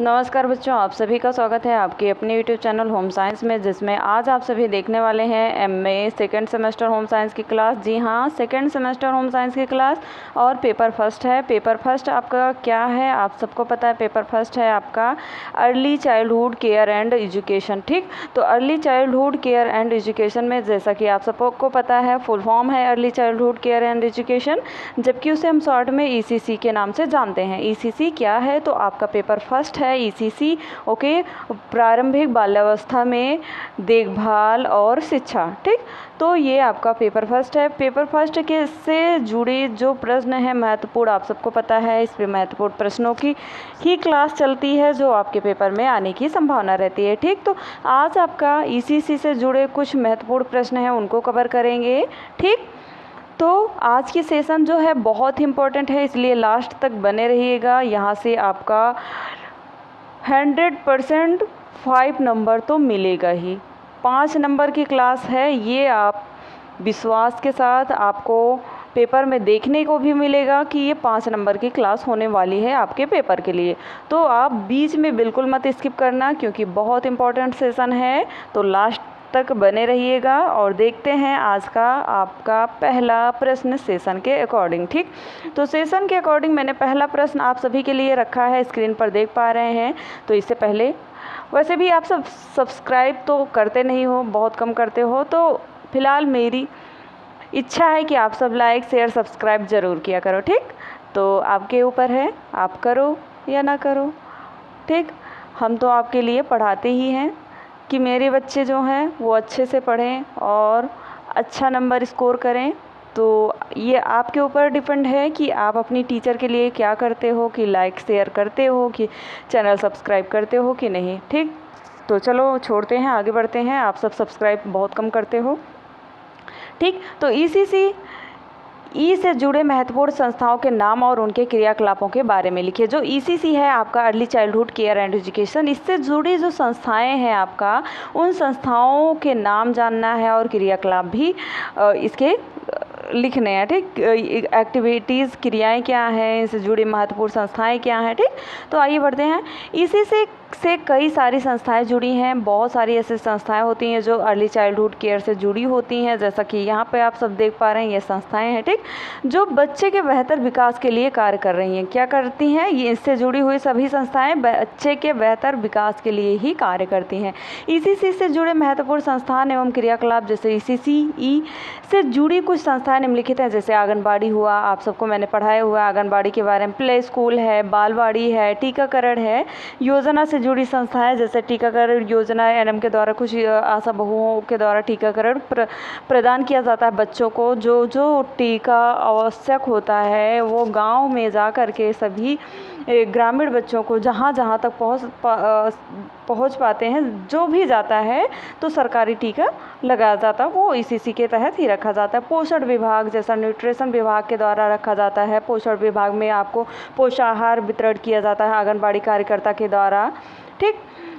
नमस्कार बच्चों, आप सभी का स्वागत है आपके अपने यूट्यूब चैनल होम साइंस में, जिसमें आज आप सभी देखने वाले हैं MA second semester home science की क्लास। जी हाँ, सेकंड सेमेस्टर होम साइंस की क्लास और पेपर फर्स्ट है। पेपर फर्स्ट आपका क्या है, आप सबको पता है। पेपर फर्स्ट है आपका early childhood care and education. ठीक, तो early childhood care and education में जैसा कि आप सबको पता है फुल फॉर्म है early childhood care and education, जबकि उसे हम शॉर्ट में ईसीसी के नाम से जानते हैं। ईसीसी क्या है, तो आपका पेपर फर्स्ट है ईसीसी। ओके, प्रारंभिक बाल्यावस्था में देखभाल और शिक्षा। ठीक, तो ये आपका पेपर फर्स्ट है। पेपर फर्स्ट के से जुड़े जो प्रश्न है महत्वपूर्ण, आप सबको पता है इस पे महत्वपूर्ण प्रश्नों की ही क्लास चलती है जो आपके पेपर में आने की संभावना रहती है। ठीक, तो आज आपका ईसीसी से जुड़े कुछ महत्वपूर्ण प्रश्न हैं उनको कवर करेंगे। ठीक, तो आज की सेशन जो है बहुत ही इम्पोर्टेंट है, इसलिए लास्ट तक बने रहिएगा। यहाँ से आपका 100% 5 नंबर तो मिलेगा ही। 5 नंबर की क्लास है, ये आप विश्वास के साथ आपको पेपर में देखने को भी मिलेगा कि ये 5 नंबर की क्लास होने वाली है आपके पेपर के लिए। तो आप बीच में बिल्कुल मत स्किप करना, क्योंकि बहुत इम्पोर्टेंट सेशन है। तो लास्ट तक बने रहिएगा और देखते हैं आज का आपका पहला प्रश्न सेशन के अकॉर्डिंग। ठीक, तो सेशन के अकॉर्डिंग मैंने पहला प्रश्न आप सभी के लिए रखा है, स्क्रीन पर देख पा रहे हैं। तो इससे पहले वैसे भी आप सब सब्सक्राइब तो करते नहीं हो, बहुत कम करते हो, तो फिलहाल मेरी इच्छा है कि आप सब लाइक शेयर सब्सक्राइब ज़रूर किया करो। ठीक, तो आपके ऊपर है, आप करो या ना करो। ठीक, हम तो आपके लिए पढ़ाते ही हैं कि मेरे बच्चे जो हैं वो अच्छे से पढ़ें और अच्छा नंबर स्कोर करें। तो ये आपके ऊपर डिपेंड है कि आप अपनी टीचर के लिए क्या करते हो, कि लाइक शेयर करते हो, कि चैनल सब्सक्राइब करते हो कि नहीं। ठीक, तो चलो छोड़ते हैं, आगे बढ़ते हैं। आप सब सब्सक्राइब बहुत कम करते हो। ठीक, तो ईसीसी से जुड़े महत्वपूर्ण संस्थाओं के नाम और उनके क्रियाकलापों के बारे में लिखिए। जो ईसीसी है आपका early childhood care and education, इससे जुड़ी जो संस्थाएं हैं आपका, उन संस्थाओं के नाम जानना है और क्रियाकलाप भी इसके लिखने हैं। ठीक, एक्टिविटीज़ क्रियाएं क्या हैं, इससे जुड़ी महत्वपूर्ण संस्थाएं क्या हैं। ठीक, तो आइए बढ़ते हैं। इसी से कई सारी संस्थाएं जुड़ी हैं। बहुत सारी ऐसी संस्थाएं होती हैं जो अर्ली चाइल्डहुड केयर से जुड़ी होती हैं, जैसा कि यहाँ पे आप सब देख पा रहे हैं ये संस्थाएं हैं। ठीक, जो बच्चे के बेहतर विकास के लिए कार्य कर रही हैं। क्या करती हैं ये, इससे जुड़ी हुई सभी संस्थाएं बच्चे के बेहतर विकास के लिए ही कार्य करती हैं। ईसीसी से जुड़े महत्वपूर्ण संस्थान एवं क्रियाकलाप, जैसे ईसीसी से जुड़ी कुछ संस्थाएं निम्नलिखित हैं, जैसे आंगनबाड़ी हुआ, आप सबको मैंने पढ़ाया हुआ आंगनबाड़ी के बारे में, प्ले स्कूल है, बालवाड़ी है, टीकाकरण है, योजना से जुड़ी संस्थाएं जैसे टीकाकरण योजना एनएम के द्वारा कुछ आशा बहुओं के द्वारा टीकाकरण प्रदान किया जाता है बच्चों को। जो जो टीका आवश्यक होता है वो गांव में जा कर के सभी ग्रामीण बच्चों को जहाँ जहाँ तक पहुँच पाते हैं, जो भी जाता है तो सरकारी टीका लगाया जाता है, वो ईसीसी के तहत ही रखा जाता है। पोषण विभाग जैसा न्यूट्रिशन विभाग के द्वारा रखा जाता है। पोषण विभाग में आपको पोषाहार वितरण किया जाता है आंगनबाड़ी कार्यकर्ता के द्वारा। ठीक,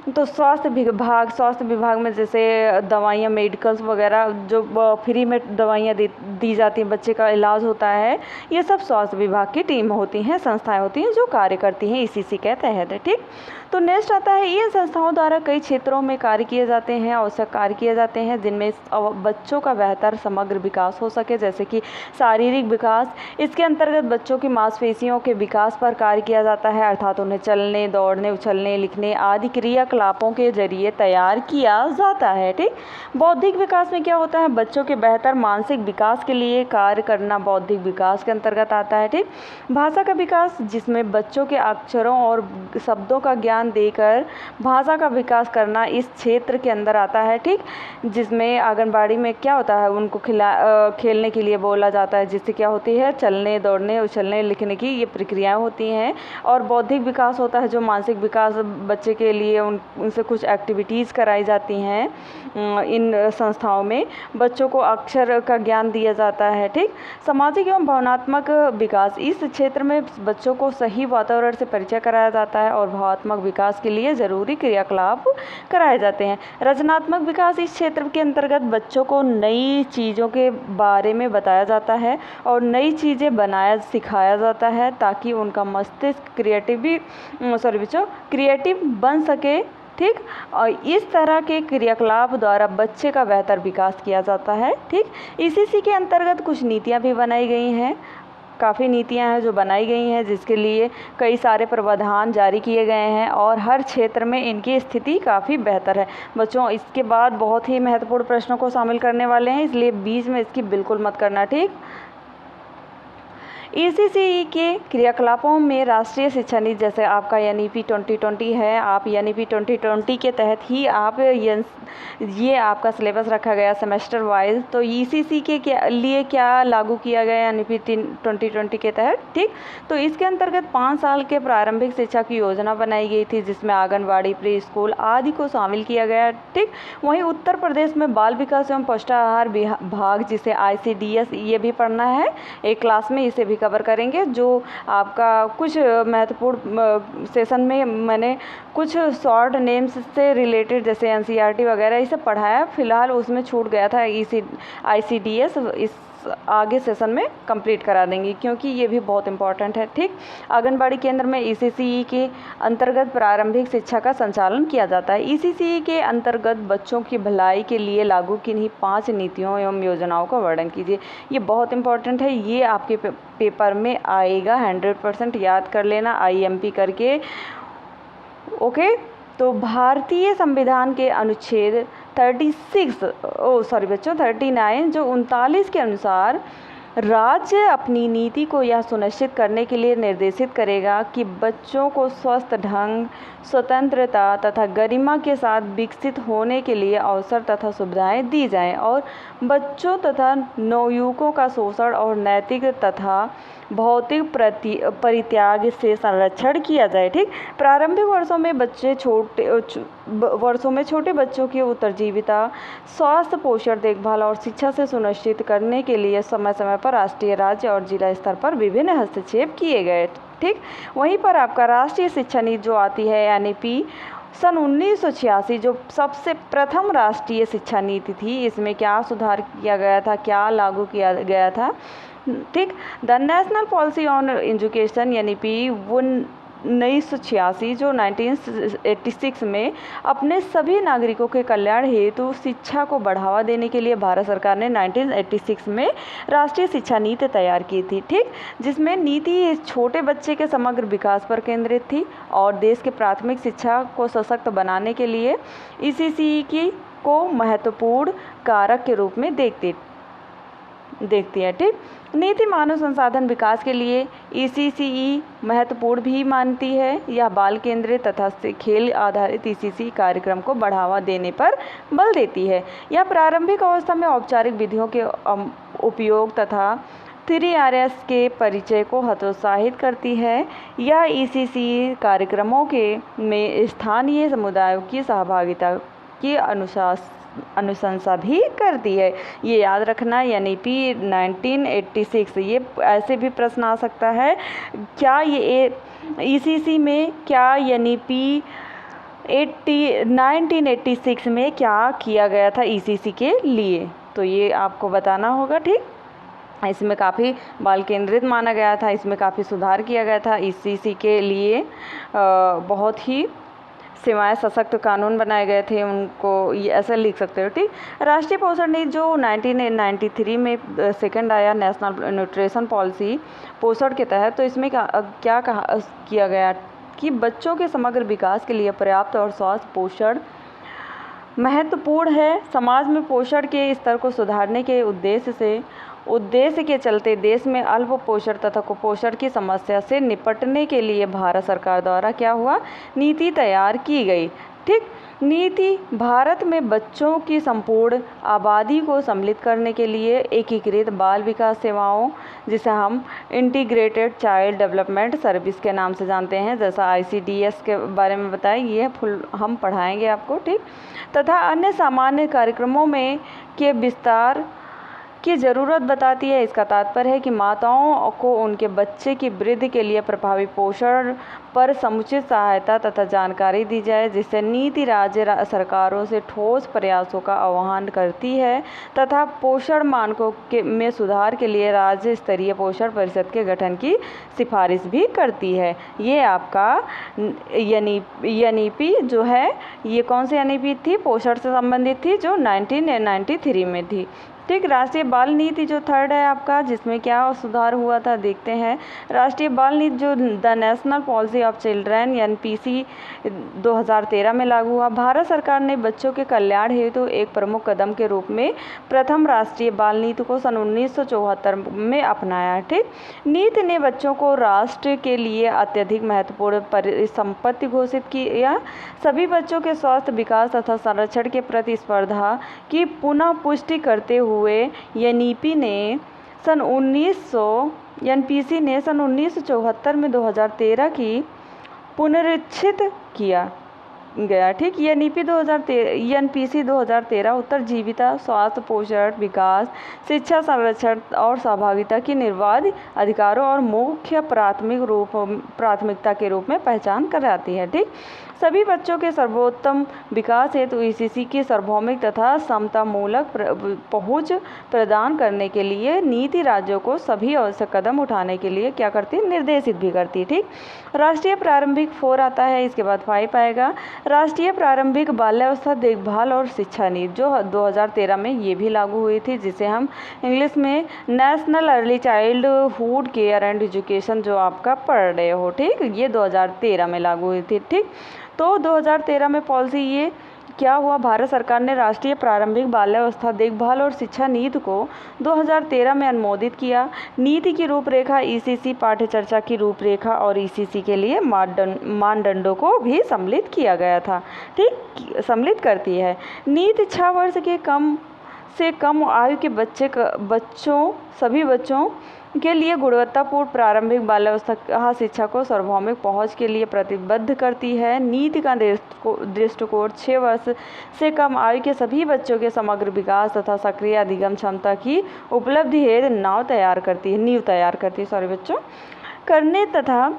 तो स्वास्थ्य विभाग में जैसे दवाइयाँ मेडिकल्स वगैरह जो फ्री में दवाइयाँ दी जाती हैं, बच्चे का इलाज होता है, ये सब स्वास्थ्य विभाग की टीम होती हैं, संस्थाएं होती हैं जो कार्य करती हैं ईसीसी के तहत। ठीक, तो नेक्स्ट आता है, इन संस्थाओं द्वारा कई क्षेत्रों में कार्य किए जाते हैं, आवश्यक कार्य किए जाते हैं जिनमें बच्चों का बेहतर समग्र विकास हो सके, जैसे कि शारीरिक विकास। इसके अंतर्गत बच्चों की मांसपेशियों के विकास पर कार्य किया जाता है, अर्थात उन्हें चलने, दौड़ने, उछलने, लिखने आदि क्रियाकलापों के जरिए तैयार किया जाता है। ठीक, बौद्धिक विकास में क्या होता है, बच्चों के बेहतर मानसिक विकास के लिए कार्य करना बौद्धिक विकास के अंतर्गत आता है। ठीक, भाषा का विकास, जिसमें बच्चों के अक्षरों और शब्दों का ज्ञान देकर भाषा का विकास करना इस क्षेत्र के अंदर आता है। ठीक, जिसमें आंगनबाड़ी में क्या होता है, उनको खेलने के लिए बोला जाता है, जिससे क्या होती है, चलने, दौड़ने, उछलने, लिखने की ये प्रक्रियाएं होती हैं। और बौद्धिक विकास होता है जो मानसिक विकास बच्चे के लिए उनसे कुछ एक्टिविटीज़ कराई जाती हैं। इन संस्थाओं में बच्चों को अक्षर का ज्ञान दिया जाता है। ठीक, सामाजिक एवं भावनात्मक विकास, इस क्षेत्र में बच्चों को सही वातावरण से परिचय कराया जाता है और भावनात्मक विकास के लिए ज़रूरी क्रियाकलाप कराए जाते हैं। रचनात्मक विकास, इस क्षेत्र के अंतर्गत बच्चों को नई चीज़ों के बारे में बताया जाता है और नई चीज़ें बनाया सिखाया जाता है ताकि उनका मस्तिष्क क्रिएटिव बन सके। ठीक, और इस तरह के क्रियाकलाप द्वारा बच्चे का बेहतर विकास किया जाता है। ठीक, ईसीसी के अंतर्गत कुछ नीतियाँ भी बनाई गई हैं, काफ़ी नीतियाँ हैं जो बनाई गई हैं, जिसके लिए कई सारे प्रावधान जारी किए गए हैं और हर क्षेत्र में इनकी स्थिति काफ़ी बेहतर है। बच्चों, इसके बाद बहुत ही महत्वपूर्ण प्रश्नों को शामिल करने वाले हैं, इसलिए बीच में इसकी बिल्कुल मत करना। ठीक, ईसीसी के क्रियाकलापों में राष्ट्रीय शिक्षा नीति, जैसे आपका एनईपी 2020 है, आप एनईपी 2020 के तहत ही आप ये आपका सिलेबस रखा गया सेमेस्टर वाइज। तो ईसीसी के लिए क्या लागू किया गया एनईपी 2020 के तहत? ठीक, तो इसके अंतर्गत 5 साल के प्रारंभिक शिक्षा की योजना बनाई गई थी, जिसमें आंगनबाड़ी, प्री स्कूल आदि को शामिल किया गया। ठीक, वहीं उत्तर प्रदेश में बाल विकास एवं पोषाहार विभाग, जिसे ICDS, ये भी पढ़ना है एक क्लास में, इसे भी कवर करेंगे। जो आपका कुछ महत्वपूर्ण सेशन में मैंने कुछ शॉर्ट नेम्स से रिलेटेड जैसे NCERT वगैरह इसे पढ़ाया, फिलहाल उसमें छूट गया था ICDS, इस आगे सेशन में कंप्लीट करा देंगे क्योंकि ये भी बहुत इंपॉर्टेंट है। ठीक, आंगनबाड़ी केंद्र में ECCE के अंतर्गत प्रारंभिक शिक्षा का संचालन किया जाता है। ECCE के अंतर्गत बच्चों की भलाई के लिए लागू किन्हीं 5 नीतियों एवं योजनाओं का वर्णन कीजिए। ये बहुत इंपॉर्टेंट है, ये आपके पेपर में आएगा, 100% याद कर लेना IMP करके। ओके, तो भारतीय संविधान के अनुच्छेद 39 जो 39 के अनुसार राज्य अपनी नीति को यह सुनिश्चित करने के लिए निर्देशित करेगा कि बच्चों को स्वस्थ ढंग, स्वतंत्रता तथा गरिमा के साथ विकसित होने के लिए अवसर तथा सुविधाएं दी जाएं और बच्चों तथा नवयुवकों का शोषण और नैतिक तथा भौतिक परित्याग से संरक्षण किया जाए। ठीक, प्रारंभिक वर्षों में छोटे बच्चों की उत्तरजीविता, स्वास्थ्य, पोषण, देखभाल और शिक्षा से सुनिश्चित करने के लिए समय समय पर राष्ट्रीय, राज्य और जिला स्तर पर विभिन्न हस्तक्षेप किए गए। ठीक, वहीं पर आपका राष्ट्रीय शिक्षा नीति जो आती है NEP सन 1986, जो सबसे प्रथम राष्ट्रीय शिक्षा नीति थी, इसमें क्या सुधार किया गया था, क्या लागू किया गया था? ठीक, the national policy on education NEP 1986 जो 1986 में अपने सभी नागरिकों के कल्याण हेतु शिक्षा को बढ़ावा देने के लिए भारत सरकार ने 1986 में राष्ट्रीय शिक्षा नीति तैयार की थी। ठीक, जिसमें नीति छोटे बच्चे के समग्र विकास पर केंद्रित थी और देश के प्राथमिक शिक्षा को सशक्त बनाने के लिए ECCE को महत्वपूर्ण कारक के रूप में देखती है। ठीक, नीति मानव संसाधन विकास के लिए ECCE महत्वपूर्ण भी मानती है। यह बाल केंद्रित तथा खेल आधारित ECCE कार्यक्रम को बढ़ावा देने पर बल देती है। यह प्रारंभिक अवस्था में औपचारिक विधियों के उपयोग तथा 3Rs के परिचय को हतोत्साहित करती है। यह ECCE कार्यक्रमों में स्थानीय समुदायों की सहभागिता की अनुशंसा भी करती है। ये याद रखना, NEP 1986, ये ऐसे भी प्रश्न आ सकता है, क्या ये ECC में क्या NEP 1986 में क्या किया गया था ECC के लिए, तो ये आपको बताना होगा। ठीक, इसमें काफ़ी बाल केंद्रित माना गया था, इसमें काफ़ी सुधार किया गया था। ECC के लिए बहुत ही सेवाएं सशक्त कानून बनाए गए थे, उनको ये ऐसा लिख सकते हो। ठीक, राष्ट्रीय पोषण नीति जो 1993 में सेकंड आया नेशनल न्यूट्रिशन पॉलिसी पोषण के तहत, तो इसमें क्या किया गया कि बच्चों के समग्र विकास के लिए पर्याप्त और स्वास्थ्य पोषण महत्वपूर्ण है। समाज में पोषण के स्तर को सुधारने के उद्देश्य के चलते देश में अल्प पोषण तथा कुपोषण की समस्या से निपटने के लिए भारत सरकार द्वारा क्या हुआ, नीति तैयार की गई। ठीक। नीति भारत में बच्चों की संपूर्ण आबादी को सम्मिलित करने के लिए एकीकृत बाल विकास सेवाओं, जिसे हम इंटीग्रेटेड चाइल्ड डेवलपमेंट सर्विस के नाम से जानते हैं, जैसा ICDS के बारे में बताएं, ये फुल हम पढ़ाएंगे आपको, ठीक। तथा अन्य सामान्य कार्यक्रमों में के विस्तार की ज़रूरत बताती है। इसका तात्पर्य है कि माताओं को उनके बच्चे की वृद्धि के लिए प्रभावी पोषण पर समुचित सहायता तथा जानकारी दी जाए, जिससे नीति राज्य सरकारों से ठोस प्रयासों का आह्वान करती है तथा पोषण मानकों में सुधार के लिए राज्य स्तरीय पोषण परिषद के गठन की सिफारिश भी करती है। ये आपका NEP जो है, ये कौन सी NEP थी? पोषण से संबंधित थी, जो 1993 में थी, ठीक। राष्ट्रीय बाल नीति जो थर्ड है आपका, जिसमें क्या सुधार हुआ था देखते हैं। राष्ट्रीय बाल नीति जो the national policy of children NPC 2013 में लागू हुआ। भारत सरकार ने बच्चों के कल्याण हेतु एक प्रमुख कदम के रूप में प्रथम राष्ट्रीय बाल नीति को सन 1974 में अपनाया, ठीक। नीति ने बच्चों को राष्ट्र के लिए अत्यधिक महत्वपूर्ण संपत्ति घोषित किया। सभी बच्चों के स्वास्थ्य, विकास तथा संरक्षण के प्रति स्पर्धा की पुनः पुष्टि करते हुए NPC ने सन 1974 में 2013 की पुनरीक्षित किया गया, ठीक। NPC 2013 उत्तर जीविता, स्वास्थ्य, पोषण, विकास, शिक्षा, संरक्षण और सहभागिता की निर्बाध अधिकारों और मुख्य प्राथमिकता के रूप में पहचान कराती है, ठीक। सभी बच्चों के सर्वोत्तम विकास हेतु ECC की सार्वभौमिक तथा समतामूलक पहुंच प्रदान करने के लिए नीति राज्यों को सभी आवश्यक कदम उठाने के लिए क्या करती है? निर्देशित भी करती है, ठीक। राष्ट्रीय प्रारंभिक 4 आता है, इसके बाद 5 आएगा। राष्ट्रीय प्रारंभिक बाल्यावस्था देखभाल और शिक्षा नीति जो 2013 में ये भी लागू हुई थी, जिसे हम इंग्लिश में national early childhood care and education जो आपका पढ़ रहे हो, ठीक। ये 2013 में लागू हुई थी, ठीक। तो 2013 में पॉलिसी ये क्या हुआ? भारत सरकार ने राष्ट्रीय प्रारंभिक बाल्यावस्था देखभाल और शिक्षा नीति को 2013 में अनुमोदित किया। नीति की रूपरेखा ECC पाठ्यचर्चा की रूपरेखा और ECC के लिए मानदंडों को भी सम्मिलित किया गया था, ठीक। सम्मिलित करती है। नीति 6 वर्ष के कम से कम आयु के सभी बच्चों के लिए गुणवत्तापूर्ण प्रारंभिक बाल्यावस्था शिक्षा को सार्वभौमिक पहुंच के लिए प्रतिबद्ध करती है। नीति का दृष्टिकोण 6 वर्ष से कम आयु के सभी बच्चों के समग्र विकास तथा सक्रिय अधिगम क्षमता की उपलब्धि हेतु नींव तैयार करती है करने तथा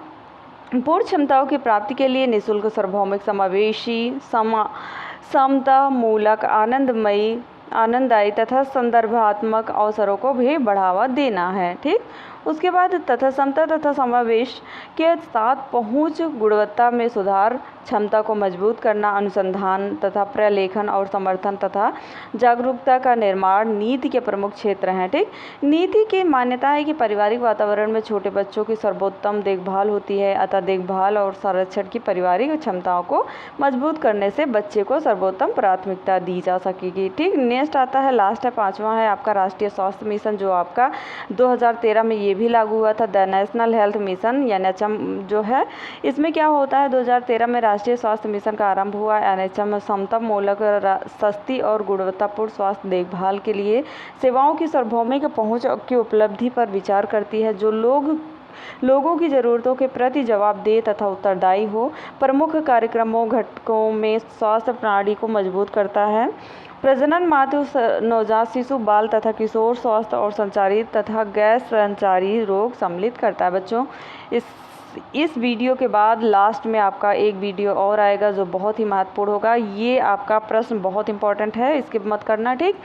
पूर्ण क्षमताओं की प्राप्ति के लिए निःशुल्क, सार्वभौमिक, समावेशी, समतामूलक, आनंददायी तथा संदर्भात्मक अवसरों को भी बढ़ावा देना है, ठीक। उसके बाद तथा समता तथा समावेश के साथ पहुंच, गुणवत्ता में सुधार, क्षमता को मजबूत करना, अनुसंधान तथा प्रलेखन और समर्थन तथा जागरूकता का निर्माण नीति के प्रमुख क्षेत्र हैं, ठीक। नीति की मान्यता है कि पारिवारिक वातावरण में छोटे बच्चों की सर्वोत्तम देखभाल होती है, अतः देखभाल और संरक्षण की पारिवारिक क्षमताओं को मजबूत करने से बच्चे को सर्वोत्तम प्राथमिकता दी जा सकेगी, ठीक। नेक्स्ट आता है, लास्ट है, 5वां है आपका राष्ट्रीय स्वास्थ्य मिशन जो आपका 2013 में ये भी लागू हुआ था, the national health mission NHM जो है। इसमें क्या होता है? 2013 में राष्ट्रीय स्वास्थ्य मिशन का आरंभ हुआ। NHM समतामूलक, सस्ती और गुणवत्तापूर्ण स्वास्थ्य देखभाल के लिए सेवाओं की सार्वभौमिक पहुंच की उपलब्धि पर विचार करती है, जो लोगों की ज़रूरतों के प्रति जवाबदेह तथा उत्तरदायी हो। प्रमुख कार्यक्रमों घटकों में स्वास्थ्य प्रणाली को मजबूत करता है, प्रजनन, मातृ, नवजात शिशु, बाल तथा किशोर स्वास्थ्य और संचारी तथा गैर संचारी रोग सम्मिलित करता है। बच्चों, इस वीडियो के बाद लास्ट में आपका एक वीडियो और आएगा जो बहुत ही महत्वपूर्ण होगा। ये आपका प्रश्न बहुत इंपॉर्टेंट है, स्किप मत करना, ठीक।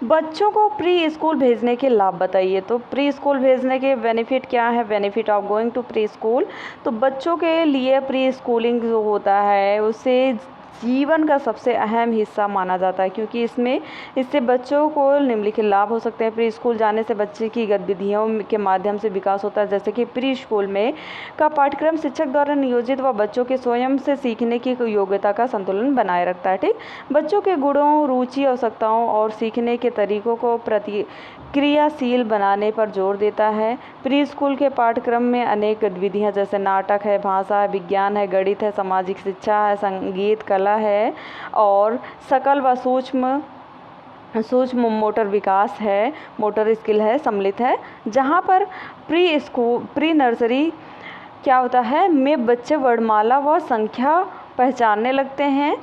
बच्चों को प्री स्कूल भेजने के लाभ बताइए। तो प्री स्कूल भेजने के बेनिफिट क्या है? Benefit of going to preschool. तो बच्चों के लिए प्री स्कूलिंग जो होता है उसे जीवन का सबसे अहम हिस्सा माना जाता है, क्योंकि इससे बच्चों को निम्नलिखित लाभ हो सकते हैं। प्री स्कूल जाने से बच्चे की गतिविधियों के माध्यम से विकास होता है, जैसे कि प्री स्कूल में का पाठ्यक्रम शिक्षक द्वारा नियोजित व बच्चों के स्वयं से सीखने की योग्यता का संतुलन बनाए रखता है, ठीक। बच्चों के गुणों, रुचि, आवश्यकताओं और सीखने के तरीकों को क्रियाशील बनाने पर जोर देता है। प्री स्कूल के पाठ्यक्रम में अनेक गतिविधियाँ जैसे नाटक है, भाषा है, विज्ञान है, गणित है, सामाजिक शिक्षा है, संगीत, कला कला है और सकल व सूक्ष्म मोटर विकास है, मोटर स्किल है, सम्मिलित है। जहाँ पर प्री नर्सरी क्या होता है में बच्चे वर्णमाला व संख्या पहचानने लगते हैं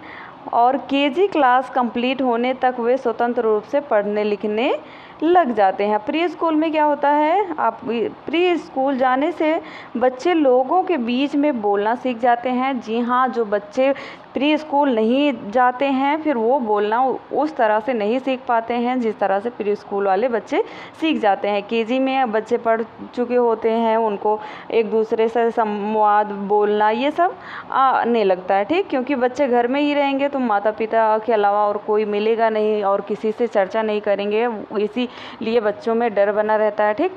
और केजी क्लास कंप्लीट होने तक वे स्वतंत्र रूप से पढ़ने लिखने लग जाते हैं। प्री स्कूल में क्या होता है, आप प्री स्कूल जाने से बच्चे लोगों के बीच में बोलना सीख जाते हैं। जी हाँ, जो बच्चे प्री स्कूल नहीं जाते हैं फिर वो बोलना उस तरह से नहीं सीख पाते हैं जिस तरह से प्री स्कूल वाले बच्चे सीख जाते हैं। केजी में बच्चे पढ़ चुके होते हैं, उनको एक दूसरे से संवाद बोलना ये सब आने लगता है, ठीक, क्योंकि बच्चे घर में ही रहेंगे तो माता पिता के अलावा और कोई मिलेगा नहीं और किसी से चर्चा नहीं करेंगे, इसीलिए बच्चों में डर बना रहता है, ठीक।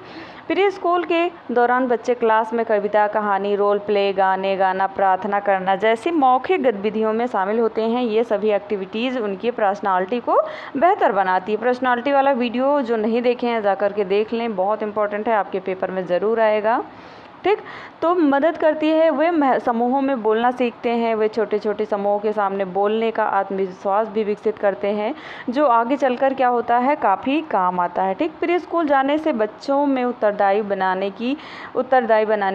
प्री स्कूल के दौरान बच्चे क्लास में कविता, कहानी, रोल प्ले, गाने गाना, प्रार्थना करना जैसी मौखिक गतिविधियों में शामिल होते हैं। ये सभी एक्टिविटीज़ उनकी पर्सनालिटी को बेहतर बनाती है। पर्सनालिटी वाला वीडियो जो नहीं देखे हैं जा कर के देख लें, बहुत इंपॉर्टेंट है, आपके पेपर में ज़रूर आएगा, ठीक। तो मदद करती है, वे समूहों में बोलना सीखते हैं, वे छोटे छोटे समूहों के सामने बोलने का आत्मविश्वास भी विकसित करते हैं जो आगे चलकर क्या होता है काफ़ी काम आता है, ठीक। प्री स्कूल जाने से बच्चों में उत्तरदायी बनाने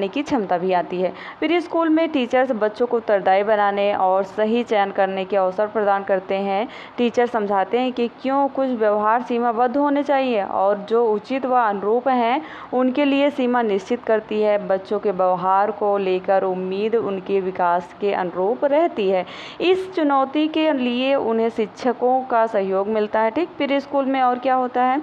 की क्षमता भी आती है। प्री स्कूल में टीचर्स बच्चों को उत्तरदायी बनाने और सही चयन करने के अवसर प्रदान करते हैं। टीचर समझाते हैं कि क्यों कुछ व्यवहार सीमाबद्ध होने चाहिए और जो उचित व अनुरूप हैं उनके लिए सीमा निश्चित करती है। बच्चों के व्यवहार को लेकर उम्मीद उनके विकास के अनुरूप रहती है। इस चुनौती के लिए उन्हें शिक्षकों का सहयोग मिलता है, ठीक। प्री स्कूल में और क्या होता है,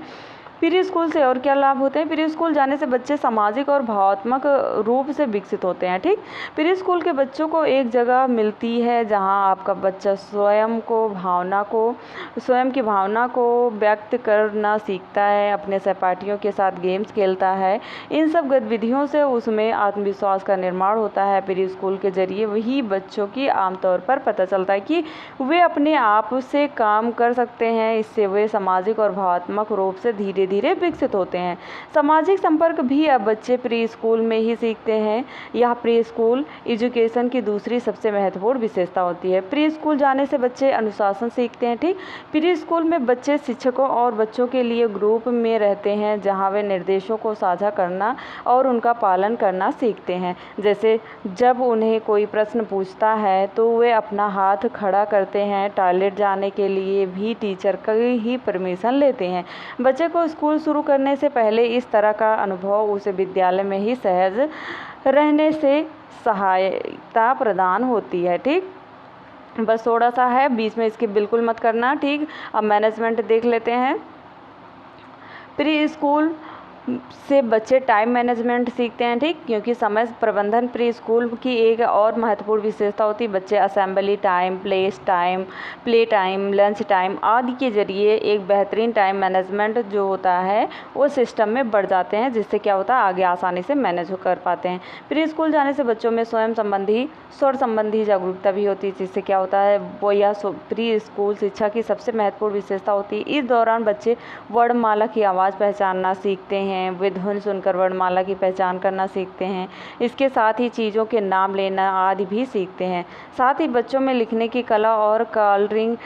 प्री स्कूल से और क्या लाभ होते हैं, प्री स्कूल जाने से बच्चे सामाजिक और भावनात्मक रूप से विकसित होते हैं, ठीक। प्री स्कूल के बच्चों को एक जगह मिलती है जहां आपका बच्चा स्वयं की भावना को व्यक्त करना सीखता है, अपने सहपाठियों के साथ गेम्स खेलता है। इन सब गतिविधियों से उसमें आत्मविश्वास का निर्माण होता है। प्री स्कूल के जरिए वही बच्चों की आमतौर पर पता चलता है कि वे अपने आप से काम कर सकते हैं। इससे वे सामाजिक और भावनात्मक रूप से धीरे धीरे विकसित होते हैं। सामाजिक संपर्क भी अब बच्चे प्री स्कूल में ही सीखते हैं। यह प्री स्कूल एजुकेशन की दूसरी सबसे महत्वपूर्ण विशेषता होती है। प्री स्कूल जाने से बच्चे अनुशासन सीखते हैं, ठीक। प्री स्कूल में बच्चे शिक्षकों और बच्चों के लिए ग्रुप में रहते हैं जहां वे निर्देशों को साझा करना और उनका पालन करना सीखते हैं। जैसे जब उन्हें कोई प्रश्न पूछता है तो वे अपना हाथ खड़ा करते हैं। टॉयलेट जाने के लिए भी टीचर की ही परमिशन लेते हैं। बच्चे को स्कूल शुरू करने से पहले इस तरह का अनुभव उसे विद्यालय में ही सहज रहने से सहायता प्रदान होती है, ठीक। बस थोड़ा सा है, बीच में इसकी बिल्कुल मत करना, ठीक। अब मैनेजमेंट देख लेते हैं। प्री स्कूल से बच्चे टाइम मैनेजमेंट सीखते हैं, ठीक, क्योंकि समय प्रबंधन प्री स्कूल की एक और महत्वपूर्ण विशेषता होती है। बच्चे assembly time, play time, lunch time आदि के जरिए एक बेहतरीन टाइम मैनेजमेंट जो होता है वो सिस्टम में बढ़ जाते हैं, जिससे क्या होता है आगे आसानी से मैनेज कर पाते हैं। प्री स्कूल जाने से बच्चों में स्वर संबंधी जागरूकता भी होती है, जिससे क्या होता है वो यह प्री स्कूल शिक्षा की सबसे महत्वपूर्ण विशेषता होती है। इस दौरान बच्चे वर्णमाला की आवाज़ पहचानना सीखते हैं, वे धुन सुनकर वर्णमाला की पहचान करना सीखते हैं। इसके साथ ही चीज़ों के नाम लेना आदि भी सीखते हैं। साथ ही बच्चों में लिखने की कला और कलरिंग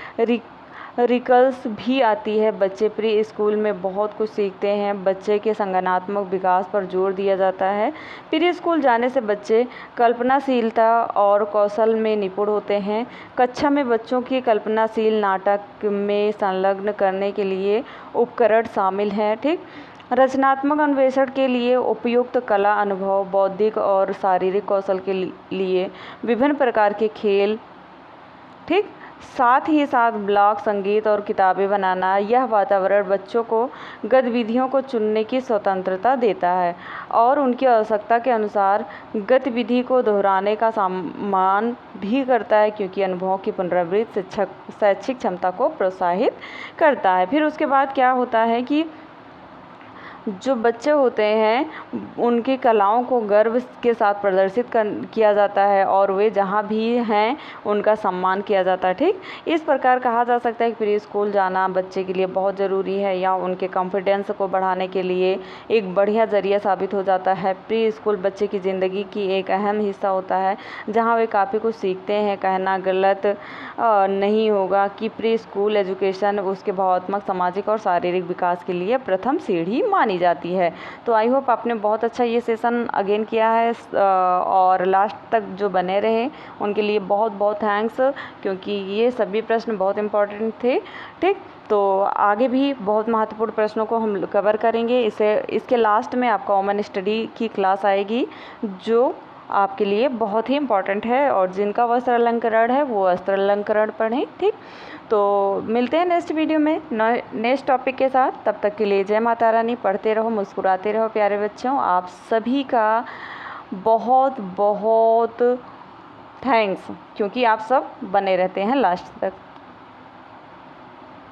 रिकल्स भी आती है। बच्चे प्री स्कूल में बहुत कुछ सीखते हैं। बच्चे के संज्ञानात्मक विकास पर जोर दिया जाता है। प्री स्कूल जाने से बच्चे कल्पनाशीलता और कौशल में निपुण होते हैं। कक्षा में बच्चों की कल्पनाशील नाटक में संलग्न करने के लिए उपकरण शामिल हैं, ठीक। रचनात्मक अन्वेषण के लिए उपयुक्त कला अनुभव, बौद्धिक और शारीरिक कौशल के लिए विभिन्न प्रकार के खेल, ठीक। साथ ही साथ ब्लॉग, संगीत और किताबें बनाना, यह वातावरण बच्चों को गतिविधियों को चुनने की स्वतंत्रता देता है और उनकी आवश्यकता के अनुसार गतिविधि को दोहराने का सम्मान भी करता है, क्योंकि अनुभवों की पुनरावृत्ति शैक्षिक क्षमता को प्रोत्साहित करता है। फिर उसके बाद क्या होता है कि जो बच्चे होते हैं उनकी कलाओं को गर्व के साथ प्रदर्शित किया जाता है और वे जहाँ भी हैं उनका सम्मान किया जाता है। ठीक, इस प्रकार कहा जा सकता है कि प्री स्कूल जाना बच्चे के लिए बहुत ज़रूरी है या उनके कॉन्फिडेंस को बढ़ाने के लिए एक बढ़िया ज़रिया साबित हो जाता है। प्री स्कूल बच्चे की ज़िंदगी की एक अहम हिस्सा होता है जहाँ वे काफ़ी कुछ सीखते हैं। कहना गलत नहीं होगा कि प्री स्कूल एजुकेशन उसके भावनात्मक, सामाजिक और शारीरिक विकास के लिए प्रथम सीढ़ी मानी जाती है। तो आई होप आपने बहुत अच्छा ये सेशन अगेन किया है और लास्ट तक जो बने रहे उनके लिए बहुत बहुत थैंक्स, क्योंकि ये सभी प्रश्न बहुत इम्पोर्टेंट थे। ठीक, तो आगे भी बहुत महत्वपूर्ण प्रश्नों को हम कवर करेंगे। इसके लास्ट में आपका वुमेन स्टडी की क्लास आएगी जो आपके लिए बहुत ही इम्पॉर्टेंट है और जिनका वस्त्र अलंकरण है वो वस्त्र अलंकरण पढ़ें। ठीक, तो मिलते हैं नेक्स्ट वीडियो में नेक्स्ट टॉपिक के साथ। तब तक के लिए जय माता रानी। पढ़ते रहो, मुस्कुराते रहो प्यारे बच्चों। आप सभी का बहुत बहुत थैंक्स, क्योंकि आप सब बने रहते हैं लास्ट तक।